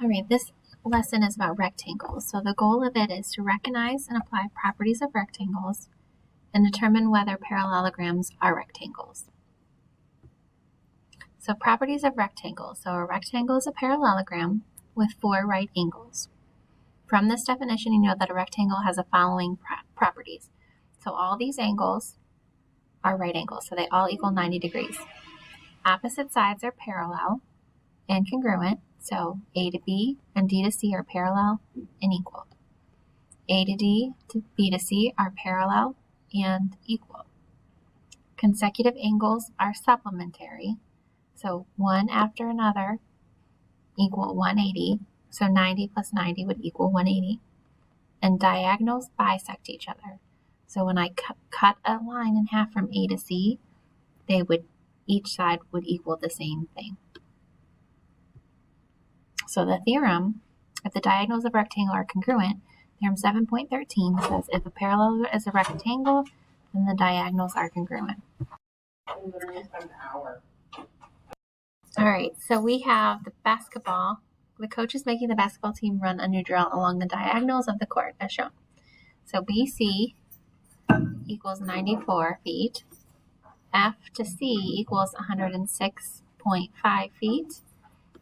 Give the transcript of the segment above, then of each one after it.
All right, this lesson is about rectangles. So the goal of it is to recognize and apply properties of rectangles and determine whether parallelograms are rectangles. So properties of rectangles. So a rectangle is a parallelogram with 4 right angles. From this definition, you know that a rectangle has the following properties. So all these angles are right angles, so they all equal 90 degrees. Opposite sides are parallel and congruent, so A to B and D to C are parallel and equal. A to D to B to C are parallel and equal. Consecutive angles are supplementary, so one after another equal 180, so 90 plus 90 would equal 180. And diagonals bisect each other. So when I cut a line in half from A to C, each side would equal the same thing. So the theorem, if the diagonals of a rectangle are congruent, theorem 7.13 says if a parallel is a rectangle, then the diagonals are congruent. All right, so we have the basketball. The coach is making the basketball team run a new drill along the diagonals of the court as shown. So BC equals 94 feet. F to C equals 106.5 feet.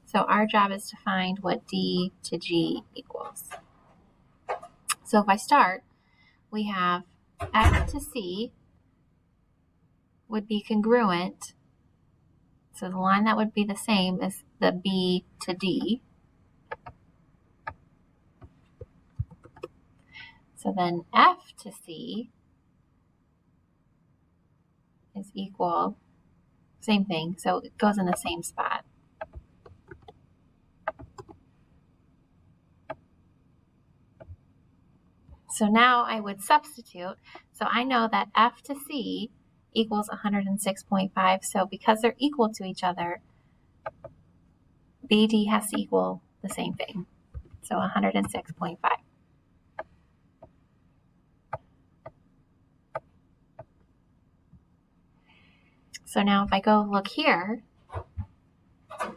So our job is to find what D to G equals. So if I start, we have F to C would be congruent. So the line that would be the same is the B to D. So then F to C is equal, same thing, so it goes in the same spot. So now I would substitute. So I know that F to C equals 106.5. So because they're equal to each other, BD has to equal the same thing. So 106.5. So now if I go look here, all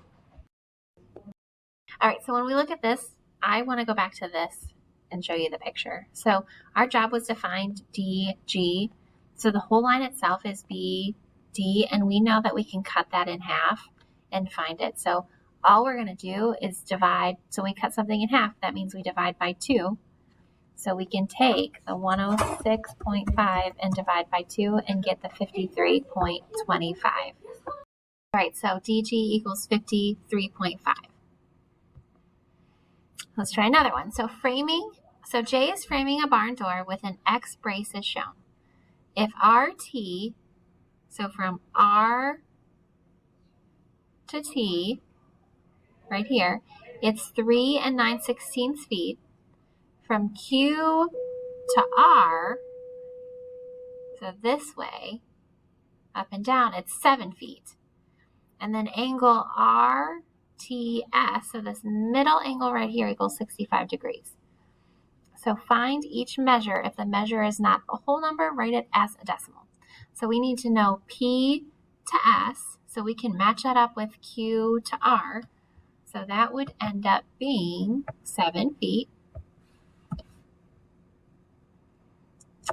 right, so when we look at this, I want to go back to this and show you the picture. So our job was to find DG. So the whole line itself is BD, and we know that we can cut that in half and find it. So all we're going to do is divide. So we cut something in half. That means we divide by 2. So we can take the 106.5 and divide by 2 and get the 53.25. All right, so DG equals 53.5. Let's try another one. So framing. So J is framing a barn door with an X brace as shown. If RT, so from R to T, right here, it's 3 9/16 feet. From Q to R, so this way, up and down, it's 7 feet. And then angle RTS, so this middle angle right here equals 65 degrees. So find each measure. If the measure is not a whole number, write it as a decimal. So we need to know P to S, so we can match that up with Q to R. So that would end up being 7 feet.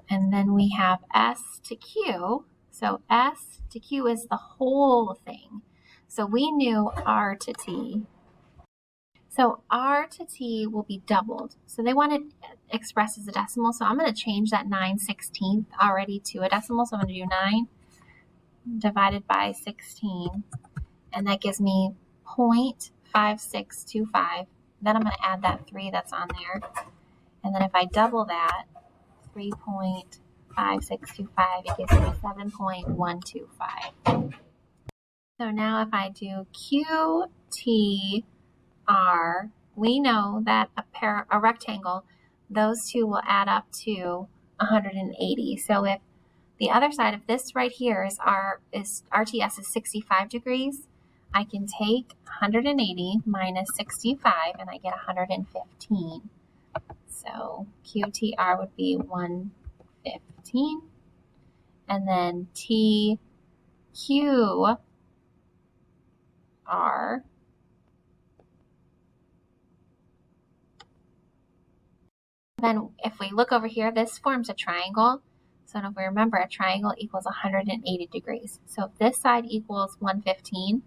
And then we have S to Q. So S to Q is the whole thing. So we knew R to T. So R to T will be doubled. So they want it expressed as a decimal. So I'm going to change that 9/16 already to a decimal. So I'm going to do 9 divided by 16. And that gives me 0.5625. Then I'm going to add that 3 that's on there. And then if I double that, 3.5625, it gives me 7.125. So now if I do QTR, we know that a rectangle, those two will add up to 180. So if the other side of this right here is RTS is 65 degrees, I can take 180 minus 65 and I get 115. So QTR would be 115. And then TQR Then if we look over here, this forms a triangle. So if we remember, a triangle equals 180 degrees. So if this side equals 115,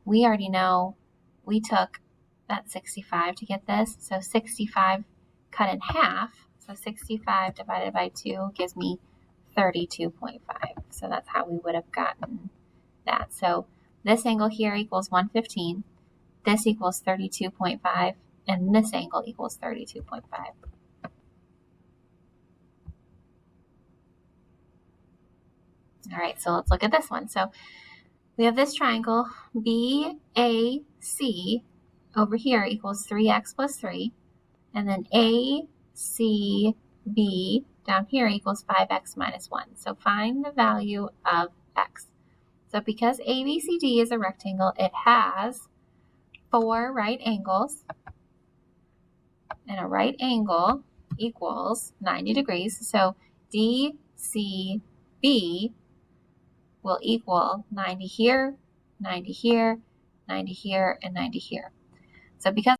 we already know we took that 65 to get this. So 65 cut in half. So 65 divided by 2 gives me 32.5. So that's how we would have gotten that. So this angle here equals 115. This equals 32.5. And this angle equals 32.5. All right, so let's look at this one. So we have this triangle BAC over here equals 3x plus 3. And then ACB down here equals 5x minus 1. So find the value of x. So because ABCD is a rectangle, it has 4 right angles. And a right angle equals 90 degrees. So DCB will equal 90 here, 90 here, 90 here, and 90 here. So because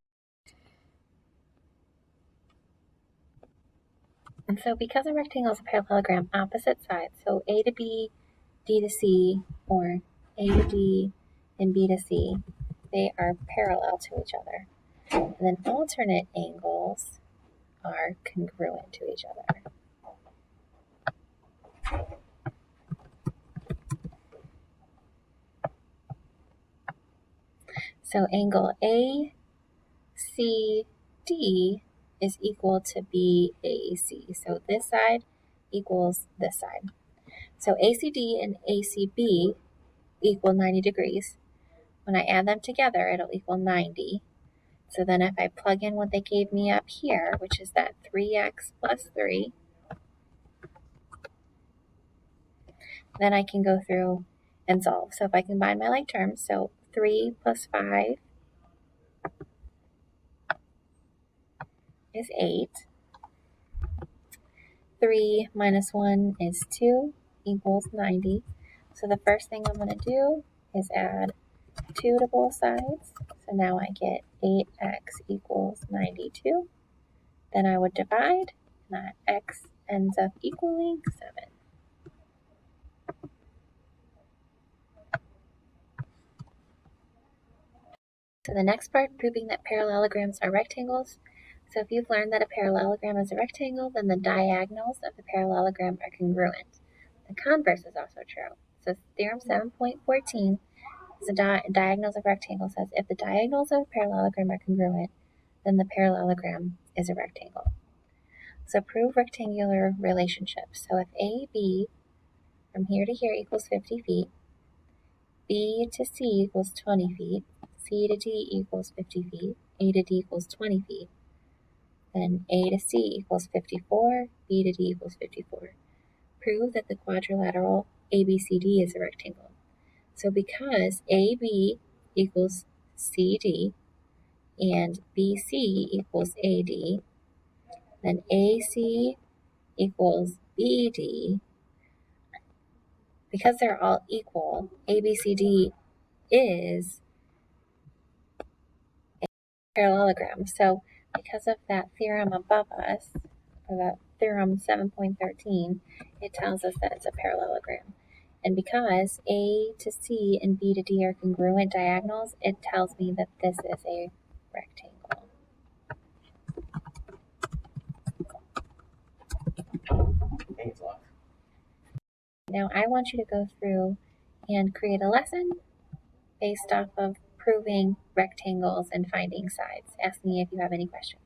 a rectangle is a parallelogram, opposite sides, so A to B, D to C, or A to D and B to C, they are parallel to each other. And then alternate angles are congruent to each other. So angle ACD is equal to BAC. So this side equals this side. So ACD and ACB equal 90 degrees. When I add them together, it'll equal 90. So then if I plug in what they gave me up here, which is that 3x plus 3, then I can go through and solve. So if I combine my like terms, so 3 plus 5 is 8. 3 minus 1 is 2 equals 90. So the first thing I'm going to do is add 2 to both sides. So now I get 8x equals 92. Then I would divide, and that x ends up equaling 7. So the next part, proving that parallelograms are rectangles. So if you've learned that a parallelogram is a rectangle, then the diagonals of the parallelogram are congruent. The converse is also true. So theorem 7.14 is the diagonals of rectangles says if the diagonals of a parallelogram are congruent, then the parallelogram is a rectangle. So prove rectangular relationships. So if AB from here to here equals 50 feet, B to C equals 20 feet, C to D equals 50 feet, A to D equals 20 feet, then A to C equals 54, B to D equals 54. Prove that the quadrilateral ABCD is a rectangle. So because AB equals CD and BC equals AD, then AC equals BD. Because they're all equal, ABCD is a parallelogram. So because of that theorem above us, or that theorem 7.13, it tells us that it's a parallelogram. And because A to C and B to D are congruent diagonals, it tells me that this is a rectangle. Thanks a lot. Now I want you to go through and create a lesson based off of proving rectangles and finding sides. Ask me if you have any questions.